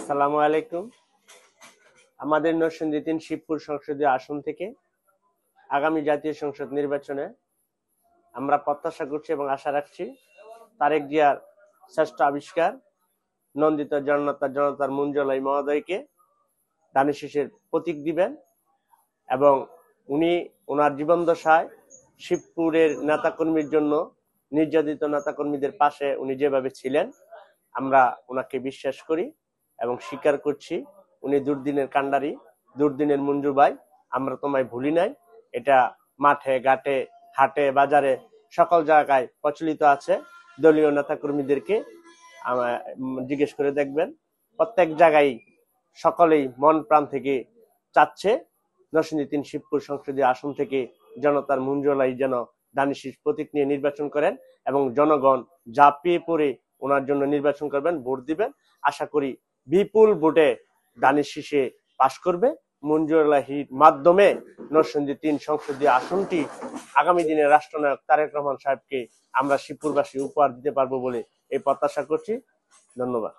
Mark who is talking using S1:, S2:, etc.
S1: আসসালামু আলাইকুম। আমাদের নরসিংদী ৩ শিবপুর সংসদীয় আসন থেকে আগামী জাতীয় সংসদ নির্বাচনে আমরা প্রত্যাশা করছি এবং আশা রাখছি তারেক জিয়ার শ্রেষ্ঠ আবিষ্কার নন্দিত জনতার মুঞ্জলাই মহোদয়কে ধানের শীষের প্রতীক দিবেন এবং উনি ওনার জীবন দশায় শিবপুরের নেতাকর্মীর জন্য নির্যাতিত নেতাকর্মীদের পাশে উনি যেভাবে ছিলেন আমরা ওনাকে বিশ্বাস করি এবং স্বীকার করছি। উনি দুর্দিনের কান্ডারি, দুর্দিনের মঞ্জু ভাই, আমরা তোমায় ভুলি নাই। এটা মাঠে ঘাটে হাটে বাজারে সকল জায়গায় প্রচলিত আছে। দলীয় নেতাকর্মীদেরকে জিজ্ঞেস করে দেখবেন, প্রত্যেক জায়গায় সকলেই মন প্রাণ থেকে চাচ্ছে নরসিংদী ৩ শিবপুর সংসদীয় আসন থেকে জনতার মুঞ্জলাই যেন ধানের শীষ প্রতীক নিয়ে নির্বাচন করেন এবং জনগণ ঝাঁপিয়ে পড়ে ওনার জন্য নির্বাচন করবেন, ভোট দিবেন। আশা করি বিপুল ভোটে ধানের শীষে পাশ করবে। মঞ্জুরুল্লাহির মাধ্যমে নরসিংদী ৩ সংসদীয় আসনটি আগামী দিনে রাষ্ট্রনায়ক তারেক রহমান সাহেবকে আমরা শিবপুরবাসী উপহার দিতে পারবো বলে এই প্রত্যাশা করছি। ধন্যবাদ।